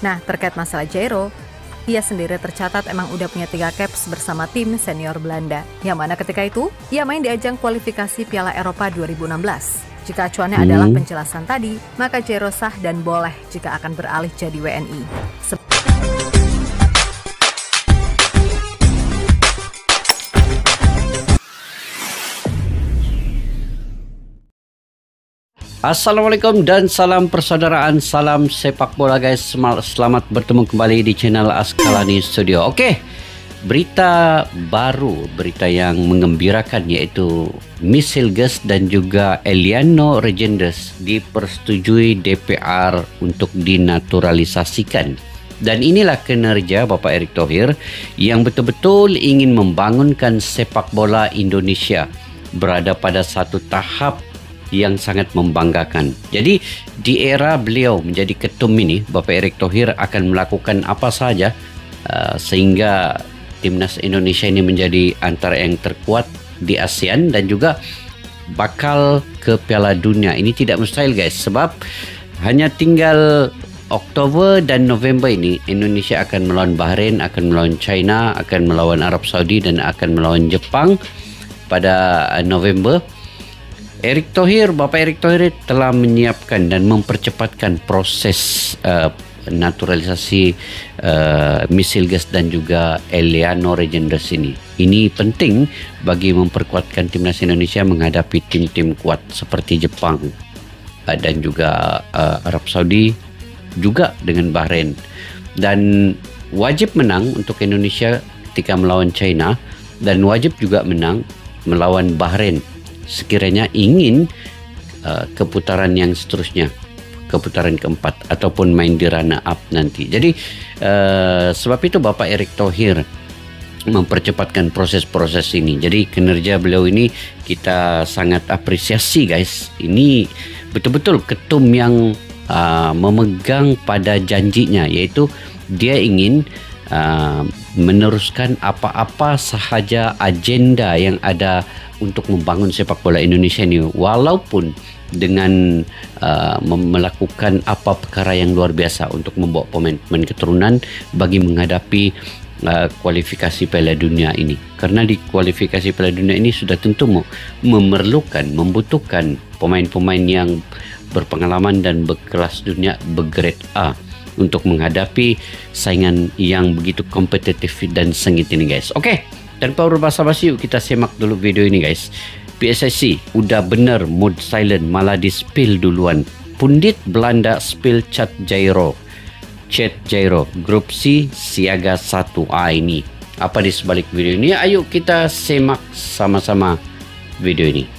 Nah, terkait masalah Jairo, ia sendiri tercatat emang udah punya 3 caps bersama tim senior Belanda. Yang mana ketika itu, ia main di ajang kualifikasi Piala Eropa 2016. Jika acuannya adalah penjelasan tadi, maka Jairo sah dan boleh jika akan beralih jadi WNI. Assalamualaikum dan salam persaudaraan, salam sepak bola guys. Selamat bertemu kembali di channel Askalani Studio. Oke, berita baru, berita yang mengembirakan yaitu Miss Hilgers dan juga Eliano Regenders dipersetujui DPR untuk dinaturalisasikan. Dan inilah kinerja Bapak Erick Thohir yang betul-betul ingin membangunkan sepak bola Indonesia berada pada satu tahap yang sangat membanggakan. Jadi di era beliau menjadi ketum ini, Bapak Erick Thohir akan melakukan apa saja sehingga timnas Indonesia ini menjadi antara yang terkuat di ASEAN dan juga bakal ke Piala Dunia. Ini tidak mustahil guys, sebab hanya tinggal Oktober dan November ini Indonesia akan melawan Bahrain, akan melawan China, akan melawan Arab Saudi dan akan melawan Jepang pada November. Bapak Erick Thohir telah menyiapkan dan mempercepatkan proses naturalisasi Miss Hilgers dan juga Eliano Regenders ini. Ini penting bagi memperkuatkan timnas Indonesia menghadapi tim-tim kuat seperti Jepang dan juga Arab Saudi, juga dengan Bahrain. Dan wajib menang untuk Indonesia ketika melawan China dan wajib juga menang melawan Bahrain sekiranya ingin ke putaran yang seterusnya, ke putaran keempat ataupun main di runner up nanti. Jadi sebab itu Bapak Erick Thohir mempercepatkan proses-proses ini. Jadi kinerja beliau ini kita sangat apresiasi guys. Ini betul-betul ketum yang memegang pada janjinya, yaitu dia ingin meneruskan apa-apa sahaja agenda yang ada untuk membangun sepak bola Indonesia ini, walaupun dengan melakukan apa perkara yang luar biasa untuk membawa pemain-pemain keturunan bagi menghadapi kualifikasi Piala Dunia ini. Karena di kualifikasi Piala Dunia ini sudah tentu membutuhkan pemain-pemain yang berpengalaman dan berkelas dunia, bergrade A untuk menghadapi saingan yang begitu kompetitif dan sengit ini guys. Oke, tanpa berbasa-basi yuk kita semak dulu video ini guys. PSSI udah bener mode silent malah di spill duluan. Pundit Belanda spill chat Jairo, grup C siaga 1. Ini apa di sebalik video ini? Ayo kita semak sama-sama video ini.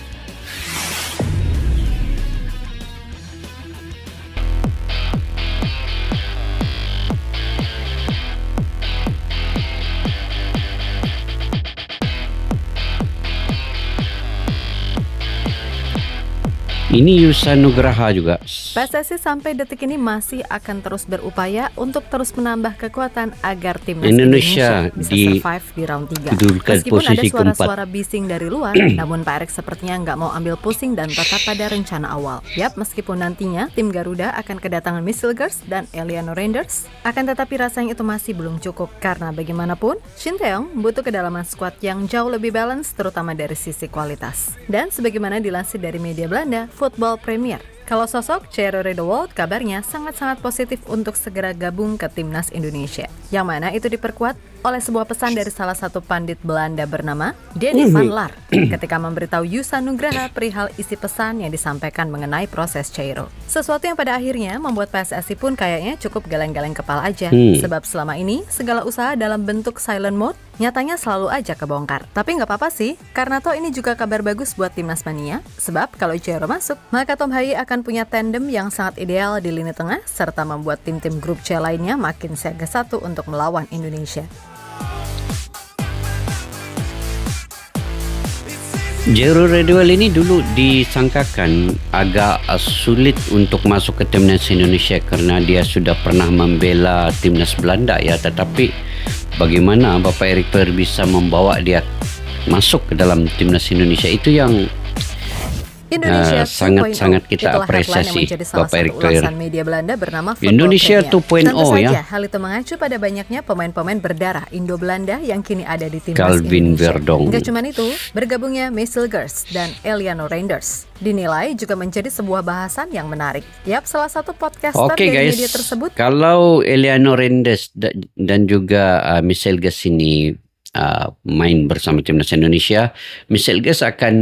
Ini Yusa Nugraha juga. PSSI sampai detik ini masih akan terus berupaya untuk terus menambah kekuatan agar timnas Indonesia bisa survive di round 3. Meskipun ada suara-suara bising dari luar, namun Pak Erick sepertinya nggak mau ambil pusing dan tetap pada rencana awal. Yap, meskipun nantinya tim Garuda akan kedatangan Miss Hilgers dan Eliano Regenders, akan tetapi rasanya itu masih belum cukup karena bagaimanapun Shin Tae-yong butuh kedalaman skuad yang jauh lebih balance, terutama dari sisi kualitas. Dan sebagaimana dilansir dari media Belanda, Football Premier, kalau sosok Jairo Regenders kabarnya sangat-sangat positif untuk segera gabung ke timnas Indonesia, yang mana itu diperkuat oleh sebuah pesan dari salah satu pandit Belanda bernama Denny van Laar ketika memberitahu Yusa Nugraha perihal isi pesan yang disampaikan mengenai proses Jairo. Sesuatu yang pada akhirnya membuat PSSI pun kayaknya cukup geleng-geleng kepala aja, sebab selama ini segala usaha dalam bentuk silent mode nyatanya selalu aja kebongkar. Tapi nggak apa-apa sih, karena toh ini juga kabar bagus buat timnas mania, sebab kalau Jairo masuk, maka Tom Hayi akan punya tandem yang sangat ideal di lini tengah, serta membuat tim-tim grup C lainnya makin siaga 1 untuk melawan Indonesia. Jairo Regenders ini dulu disangkakan agak sulit untuk masuk ke timnas Indonesia karena dia sudah pernah membela timnas Belanda ya, tetapi bagaimana Bapak Erick Thohir bisa membawa dia masuk ke dalam timnas Indonesia, itu yang sangat-sangat kita apresiasi Bapak Erick Thohir. Media Belanda bernama Indonesia 2.0 ya. Hal itu mengacu pada banyaknya pemain-pemain berdarah Indo-Belanda yang kini ada di timnas Calvin Indonesia. Verdonk. Enggak cuma itu, bergabungnya Marcel Gers dan Eliano Reinders dinilai juga menjadi sebuah bahasan yang menarik. Yap, salah satu podcaster dari media tersebut. Kalau Eliano Reinders dan juga Marcel Gers ini main bersama timnas Indonesia, Marcel Gers akan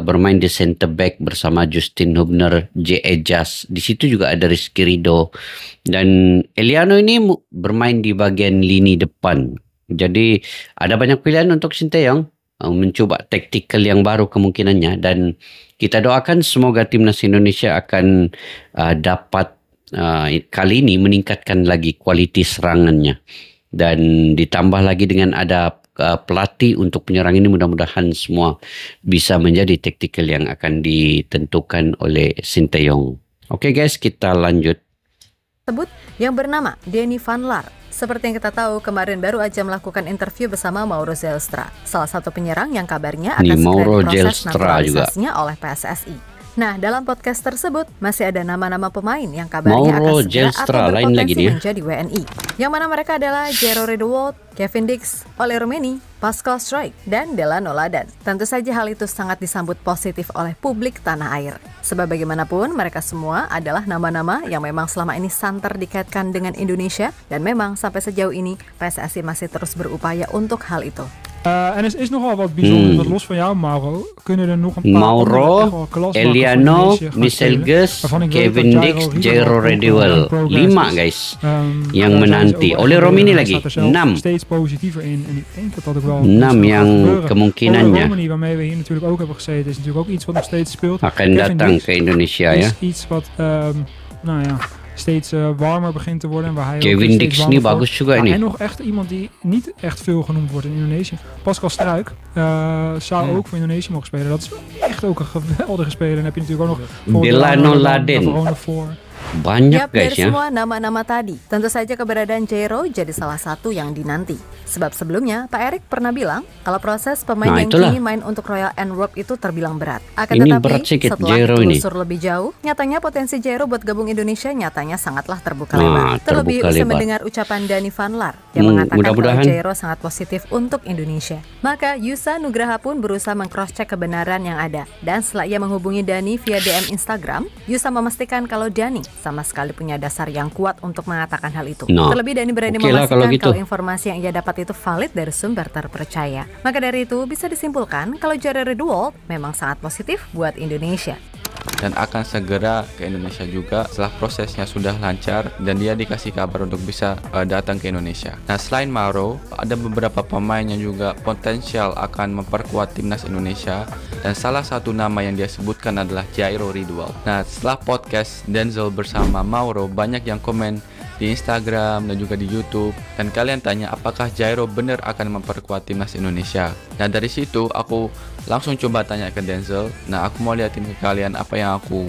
bermain di center back bersama Justin Hubner, J. Ejas. Di situ juga ada Rizky Ridho, dan Eliano ini bermain di bagian lini depan. Jadi ada banyak pilihan untuk Sinteyong mencoba taktikal yang baru kemungkinannya, dan kita doakan semoga timnas Indonesia akan dapat kali ini meningkatkan lagi kualiti serangannya. Dan ditambah lagi dengan ada pelatih untuk penyerang ini, mudah-mudahan semua bisa menjadi taktikal yang akan ditentukan oleh Sinteyong. Oke guys, kita lanjut. Yang bernama Danny van Laar. Seperti yang kita tahu, kemarin baru aja melakukan interview bersama Mauro Zelstra, salah satu penyerang yang kabarnya akan segera diproses naturalisasinya oleh PSSI. Nah, dalam podcast tersebut masih ada nama-nama pemain yang kabarnya akan segera atau berpotensi menjadi WNI. Yang mana mereka adalah Jairo Riedewald, Kevin Dix, Ole Roemeny, Pascal Struijk, dan Delano Ladan. Tentu saja hal itu sangat disambut positif oleh publik tanah air. Sebab bagaimanapun mereka semua adalah nama-nama yang memang selama ini santer dikaitkan dengan Indonesia, dan memang sampai sejauh ini PSSI masih terus berupaya untuk hal itu. En er is nogal wat bijzonder, wat los van jou, Mauro. Kunnen er nog een paar Mauro, Eliano, Marcel Gers, Kevin Dix, Jairo Riedewald. 5 guys yang menanti. Ole Roemeny lagi 6. 6 yang kemungkinannya akan datang ke Indonesia ya. Steeds warmer begint te worden. Waar hij Kevin Dix ini bagus juga ini. En nog echt iemand die niet echt veel genoemd wordt in Indonesië. Pascal Struijk zou ook voor Indonesië mogen spelen. Dat is echt ook een geweldige speler. En heb je natuurlijk ook nog Delano Laden. Banyak guys ya. Semua nama-nama tadi, tentu saja keberadaan Jairo jadi salah satu yang dinanti. Sebab sebelumnya Pak Erick pernah bilang kalau proses pemain yang kini main untuk Royal Antwerp itu terbilang berat. Akan tetapi setelah telusur lebih jauh, nyatanya potensi Jairo buat gabung Indonesia nyatanya sangatlah terbuka lebar. Terlebih usai mendengar ucapan Danny van Laar yang mengatakan kalau Jairo sangat positif untuk Indonesia. Maka Yusa Nugraha pun berusaha meng-cross-check kebenaran yang ada. Dan setelah ia menghubungi Danny via DM Instagram, Yusa memastikan kalau Danny sama sekali punya dasar yang kuat untuk mengatakan hal itu. Terlebih Danny berani memastikan kalau informasi yang ia dapat itu valid dari sumber terpercaya. Maka dari itu bisa disimpulkan kalau Jairo Riedewald memang sangat positif buat Indonesia. Dan akan segera ke Indonesia juga setelah prosesnya sudah lancar dan dia dikasih kabar untuk bisa datang ke Indonesia. Nah, selain Mauro, ada beberapa pemain yang juga potensial akan memperkuat timnas Indonesia, dan salah satu nama yang dia sebutkan adalah Jairo Riedewald. Nah, setelah podcast Denzel bersama Mauro, banyak yang komen di Instagram dan juga di YouTube, dan kalian tanya apakah Jairo benar akan memperkuat timnas Indonesia. Nah, dari situ aku langsung coba tanya ke Denzel. Nah, aku mau liatin ke kalian apa yang aku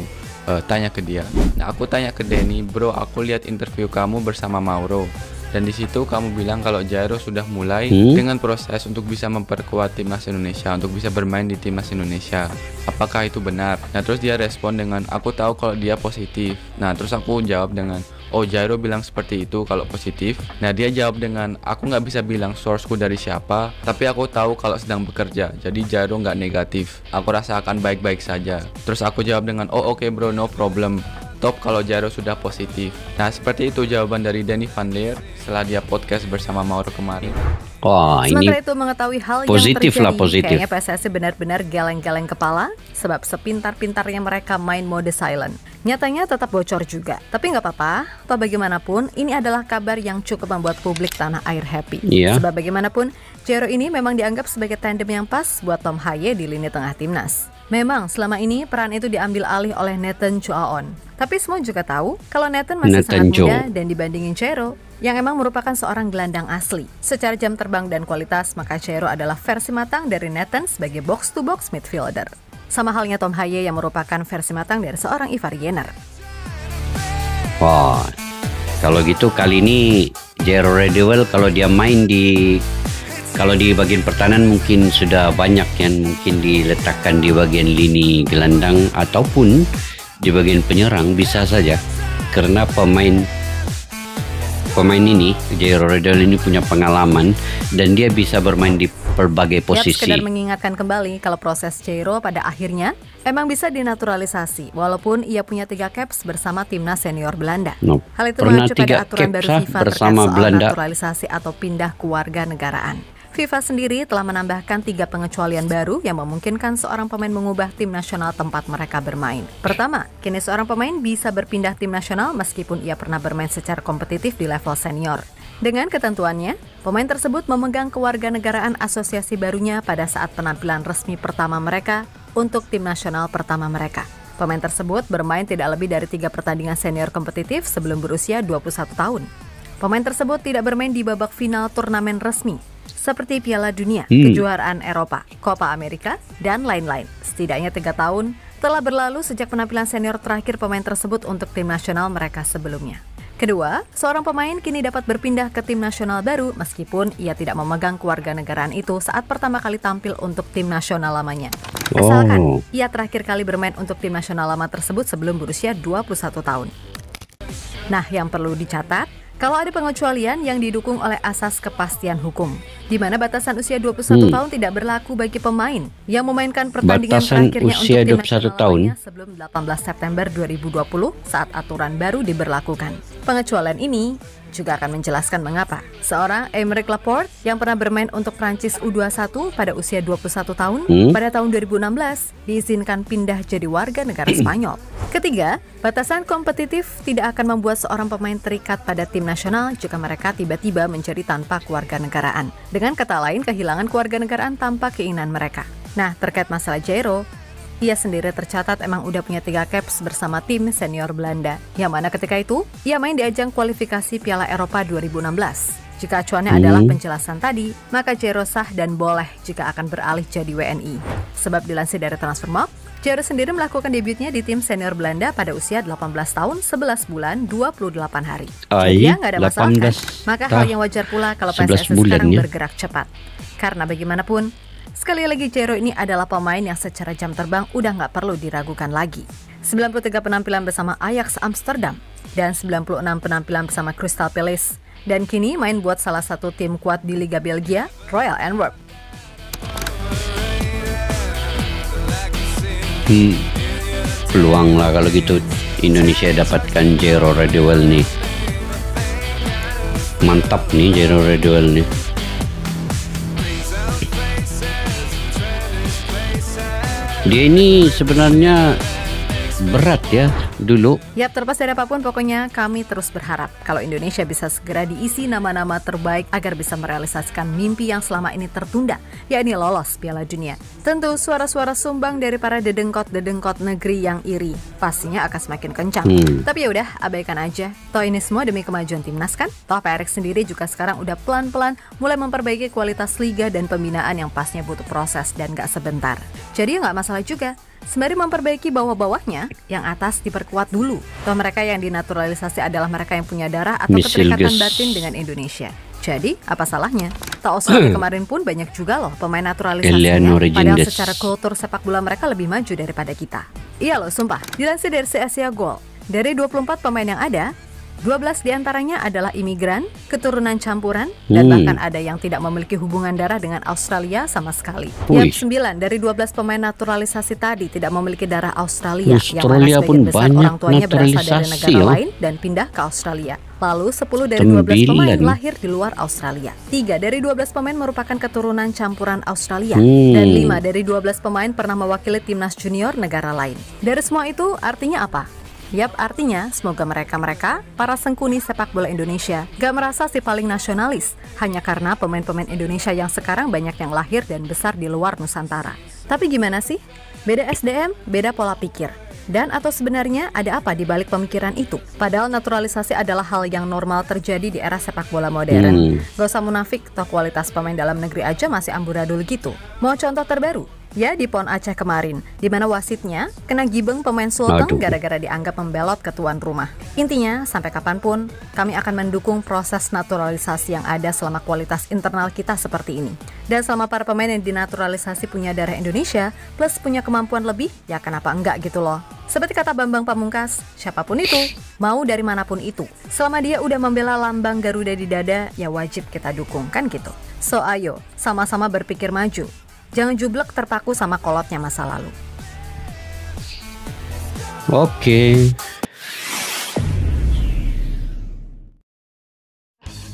tanya ke dia. Nah, aku tanya ke Danny, bro, aku lihat interview kamu bersama Mauro, dan di situ kamu bilang kalau Jairo sudah mulai dengan proses untuk bisa memperkuat timnas Indonesia, untuk bisa bermain di timnas Indonesia. Apakah itu benar? Nah, terus dia respon dengan, aku tahu kalau dia positif. Nah, terus aku jawab dengan, oh, Jairo bilang seperti itu kalau positif. Nah, dia jawab dengan, aku nggak bisa bilang sourceku dari siapa, tapi aku tahu kalau sedang bekerja, jadi Jairo nggak negatif. Aku rasa akan baik-baik saja. Terus aku jawab dengan, oh oke bro, no problem. Top kalau Jairo sudah positif. Nah, seperti itu jawaban dari Danny van Laar setelah dia podcast bersama Mauro kemarin. Wah, sementara itu mengetahui hal positif yang terjadi, kayaknya PSSI benar-benar geleng-geleng kepala, sebab sepintar-pintarnya mereka main mode silent. Nyatanya tetap bocor juga, tapi nggak apa-apa. Toh bagaimanapun, ini adalah kabar yang cukup membuat publik tanah air happy. Sebab bagaimanapun, Jairo ini memang dianggap sebagai tandem yang pas buat Tom Haye di lini tengah timnas. Memang selama ini peran itu diambil alih oleh Nathan Chuaon. Tapi semua juga tahu kalau Nathan masih sangat muda dan dibandingin Jairo, yang emang merupakan seorang gelandang asli. Secara jam terbang dan kualitas, maka Jairo adalah versi matang dari Nathan sebagai box-to-box midfielder. Sama halnya Tom Haye yang merupakan versi matang dari seorang Ivar Jenner. Wah, kalau gitu kali ini Jairo Riedewald kalau dia main di Kalau di bagian pertahanan mungkin sudah banyak yang mungkin diletakkan di bagian lini gelandang ataupun di bagian penyerang bisa saja, karena pemain ini Jairo Radiwell ini punya pengalaman dan dia bisa bermain di berbagai posisi. Sekedar mengingatkan kembali kalau proses Jairo pada akhirnya emang bisa dinaturalisasi walaupun ia punya 3 caps bersama timnas senior Belanda. Hal itu mengacu pada aturan baru FIFA terkait soal naturalisasi atau pindah kewarganegaraan. FIFA sendiri telah menambahkan 3 pengecualian baru yang memungkinkan seorang pemain mengubah tim nasional tempat mereka bermain. Pertama, kini seorang pemain bisa berpindah tim nasional meskipun ia pernah bermain secara kompetitif di level senior. Dengan ketentuannya, pemain tersebut memegang kewarganegaraan asosiasi barunya pada saat penampilan resmi pertama mereka untuk tim nasional pertama mereka. Pemain tersebut bermain tidak lebih dari 3 pertandingan senior kompetitif sebelum berusia 21 tahun. Pemain tersebut tidak bermain di babak final turnamen resmi seperti Piala Dunia, Kejuaraan Eropa, Copa America, dan lain-lain. Setidaknya 3 tahun telah berlalu sejak penampilan senior terakhir pemain tersebut untuk tim nasional mereka sebelumnya. Kedua, seorang pemain kini dapat berpindah ke tim nasional baru meskipun ia tidak memegang kewarganegaraan itu saat pertama kali tampil untuk tim nasional lamanya. Asalkan ia terakhir kali bermain untuk tim nasional lama tersebut sebelum berusia 21 tahun. Nah, yang perlu dicatat, kalau ada pengecualian yang didukung oleh asas kepastian hukum, di mana batasan usia 21 tahun tidak berlaku bagi pemain yang memainkan pertandingan terakhirnya untuk tim nasional lamanya sebelum 18 September 2020 saat aturan baru diberlakukan. Pengecualian ini juga akan menjelaskan mengapa seorang Aymeric Laporte yang pernah bermain untuk Prancis U21 pada usia 21 tahun pada tahun 2016 diizinkan pindah jadi warga negara Spanyol. Ketiga, batasan kompetitif tidak akan membuat seorang pemain terikat pada tim nasional jika mereka tiba-tiba menjadi tanpa kewarganegaraan. Dengan kata lain, kehilangan kewarganegaraan tanpa keinginan mereka. Nah, terkait masalah Jairo, ia sendiri tercatat emang udah punya 3 caps bersama tim senior Belanda, yang mana ketika itu ia main di ajang kualifikasi Piala Eropa 2016. Jika acuannya adalah penjelasan tadi, maka Jairo sah dan boleh jika akan beralih jadi WNI. Sebab dilansir dari Transfermarkt, Jairo sendiri melakukan debutnya di tim senior Belanda pada usia 18 tahun, 11 bulan, 28 hari. Jadi ya nggak ada masalah kan? Maka hal yang wajar pula kalau PSSI sekarang bergerak cepat. Karena bagaimanapun, sekali lagi Jairo ini adalah pemain yang secara jam terbang udah nggak perlu diragukan lagi. 93 penampilan bersama Ajax Amsterdam dan 96 penampilan bersama Crystal Palace. Dan kini main buat salah satu tim kuat di Liga Belgia, Royal Antwerp. Peluang lah kalau gitu Indonesia dapatkan Jairo Radiwell nih. Mantap nih Jairo Radiwell nih. Dia ini sebenarnya berat ya dulu. Yap, terlepas dari apapun pokoknya kami terus berharap kalau Indonesia bisa segera diisi nama-nama terbaik agar bisa merealisasikan mimpi yang selama ini tertunda, yakni lolos Piala Dunia. Tentu suara-suara sumbang dari para dedengkot-dedengkot negeri yang iri pastinya akan semakin kencang. Tapi ya udah, abaikan aja. Toh ini semua demi kemajuan timnas kan? Toh Pak Erik sendiri juga sekarang udah pelan-pelan mulai memperbaiki kualitas liga dan pembinaan yang pastinya butuh proses dan gak sebentar. Jadi ya gak masalah juga. Sembari memperbaiki bawah-bawahnya, yang atas diperkuat dulu. Toh mereka yang dinaturalisasi adalah mereka yang punya darah atau keterikatan batin dengan Indonesia. Jadi, apa salahnya? Toh Australia kemarin pun banyak juga loh pemain naturalisasinya, padahal secara kultur sepak bola mereka lebih maju daripada kita. Iya loh, sumpah. Dilansir dari Asia Goal, dari 24 pemain yang ada, 12 diantaranya adalah imigran, keturunan campuran, dan bahkan ada yang tidak memiliki hubungan darah dengan Australia sama sekali. Yang 9 dari 12 pemain naturalisasi tadi tidak memiliki darah Australia, yang mana sebagian besar orang tuanya berasal dari negara lain dan pindah ke Australia. Lalu 10 dari 12 pemain lahir di luar Australia. 3 dari 12 pemain merupakan keturunan campuran Australia. Dan 5 dari 12 pemain pernah mewakili timnas junior negara lain. Dari semua itu artinya apa? Yap, artinya semoga mereka-mereka, para sengkuni sepak bola Indonesia, gak merasa si paling nasionalis, hanya karena pemain-pemain Indonesia yang sekarang banyak yang lahir dan besar di luar Nusantara. Tapi gimana sih? Beda SDM, beda pola pikir. Dan atau sebenarnya ada apa di balik pemikiran itu? Padahal naturalisasi adalah hal yang normal terjadi di era sepak bola modern. Gak usah munafik, toh kualitas pemain dalam negeri aja masih amburadul gitu. Mau contoh terbaru? Ya, di PON Aceh kemarin, di mana wasitnya kena gibeng pemain Sulteng gara-gara dianggap membelot ke tuan rumah. Intinya, sampai kapanpun, kami akan mendukung proses naturalisasi yang ada selama kualitas internal kita seperti ini. Dan selama para pemain yang dinaturalisasi punya darah Indonesia, plus punya kemampuan lebih, ya kenapa enggak gitu loh. Seperti kata Bambang Pamungkas, siapapun itu, mau dari manapun itu, selama dia udah membela lambang Garuda di dada, ya wajib kita dukung, kan gitu. So ayo, sama-sama berpikir maju. Jangan jublek terpaku sama kolotnya masa lalu.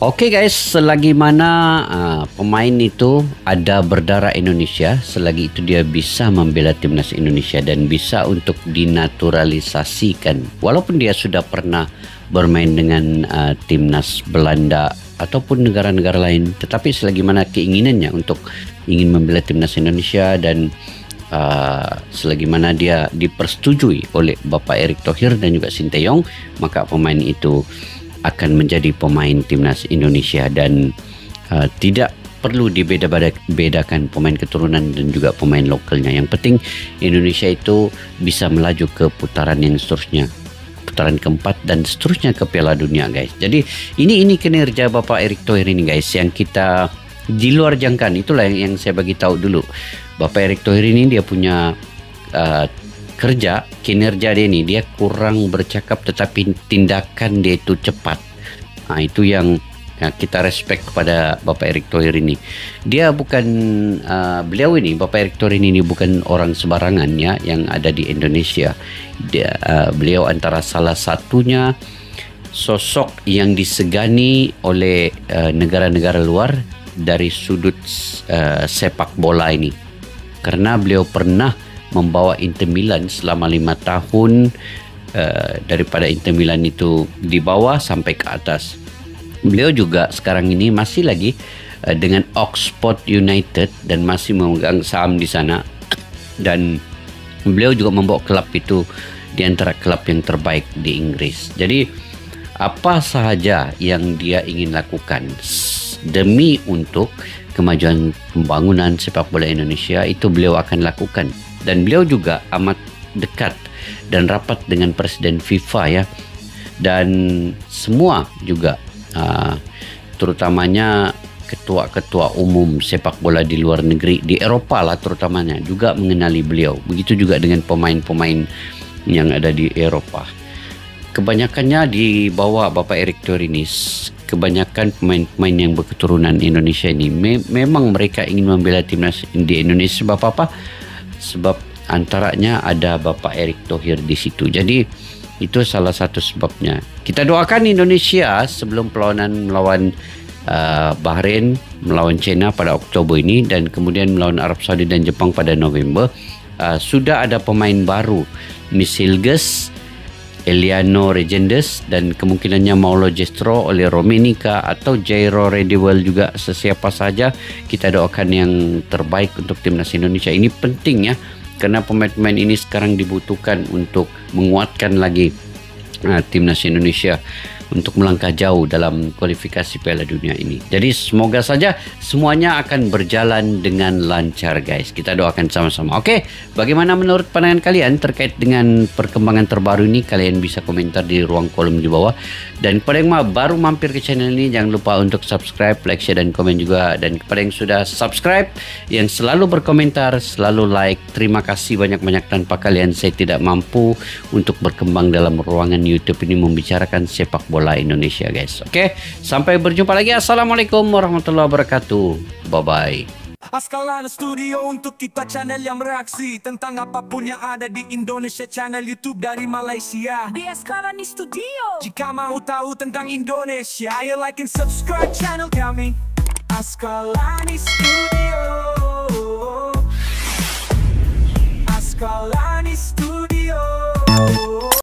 Oke guys, selagi mana pemain itu ada berdarah Indonesia, selagi itu dia bisa membela timnas Indonesia dan bisa untuk dinaturalisasikan. Walaupun dia sudah pernah bermain dengan timnas Belanda ataupun negara-negara lain, tetapi selagi mana keinginannya untuk ingin membela timnas Indonesia dan selagi mana dia dipersetujui oleh Bapak Erick Thohir dan juga Sinteyong, maka pemain itu akan menjadi pemain timnas Indonesia dan tidak perlu dibedakan pemain keturunan dan juga pemain lokalnya. Yang penting Indonesia itu bisa melaju ke putaran yang seterusnya, putaran keempat dan seterusnya ke Piala Dunia guys. Jadi ini kinerja Bapak Erick Thohir ini guys yang kita di luar jangkaan. Itulah yang saya bagi tahu dulu. Bapak Erick Thohir ini dia punya kinerja dia ini, dia kurang bercakap tetapi tindakan dia itu cepat. Nah, itu yang kita respect kepada Bapak Erick Thohir ini. Dia bukan Bapak Erick Thohir ini bukan orang sembarangan ya yang ada di Indonesia. Beliau antara salah satunya sosok yang disegani oleh negara-negara luar dari sudut sepak bola ini, karena beliau pernah membawa Inter Milan selama 5 tahun, daripada Inter Milan itu di bawah sampai ke atas. Beliau juga sekarang ini masih lagi dengan Oxford United dan masih memegang saham di sana, dan beliau juga membawa klub itu di antara klub yang terbaik di Inggris. Jadi apa sahaja yang dia ingin lakukan demi untuk kemajuan pembangunan sepak bola Indonesia itu beliau akan lakukan. Dan beliau juga amat dekat dan rapat dengan Presiden FIFA ya, dan semua juga terutamanya ketua-ketua umum sepak bola di luar negeri, di Eropa lah terutamanya, juga mengenali beliau. Begitu juga dengan pemain-pemain yang ada di Eropa. Kebanyakannya di bawah Bapak Erick Thohir ini, kebanyakan pemain-pemain yang berketurunan Indonesia ini memang mereka ingin membela timnas di Indonesia. Sebab apa? Sebab antaranya ada Bapak Erick Thohir di situ. Jadi itu salah satu sebabnya. Kita doakan Indonesia sebelum perlawanan melawan Bahrain, melawan China pada Oktober ini, dan kemudian melawan Arab Saudi dan Jepang pada November. Sudah ada pemain baru, Misilges, Eliano Regendes, dan kemungkinannya Maulo Jestro oleh Romenica atau Jairo Rediwell juga. Sesiapa saja, kita doakan yang terbaik untuk timnas Indonesia. Ini penting ya, karena pemain-pemain ini sekarang dibutuhkan untuk menguatkan lagi timnas Indonesia untuk melangkah jauh dalam kualifikasi Piala Dunia ini. Jadi semoga saja semuanya akan berjalan dengan lancar guys. Kita doakan sama-sama. Oke, bagaimana menurut pandangan kalian terkait dengan perkembangan terbaru ini? Kalian bisa komentar di ruang kolom di bawah. Dan kepada yang baru mampir ke channel ini, jangan lupa untuk subscribe, like, share, dan komen juga. Dan kepada yang sudah subscribe, yang selalu berkomentar, selalu like, terima kasih banyak-banyak. Tanpa kalian saya tidak mampu untuk berkembang dalam ruangan YouTube ini membicarakan sepak bola Indonesia guys. Oke, sampai berjumpa lagi. Assalamualaikum warahmatullahi wabarakatuh. Bye bye. Askalani Studio untuk kita, channel yang bereaksi tentang apapun yang ada di Indonesia. Channel YouTube dari Malaysia di Askalani Studio. Jika mau tahu tentang Indonesia, ayo like and subscribe channel kami Askalani Studio. Askalani Studio.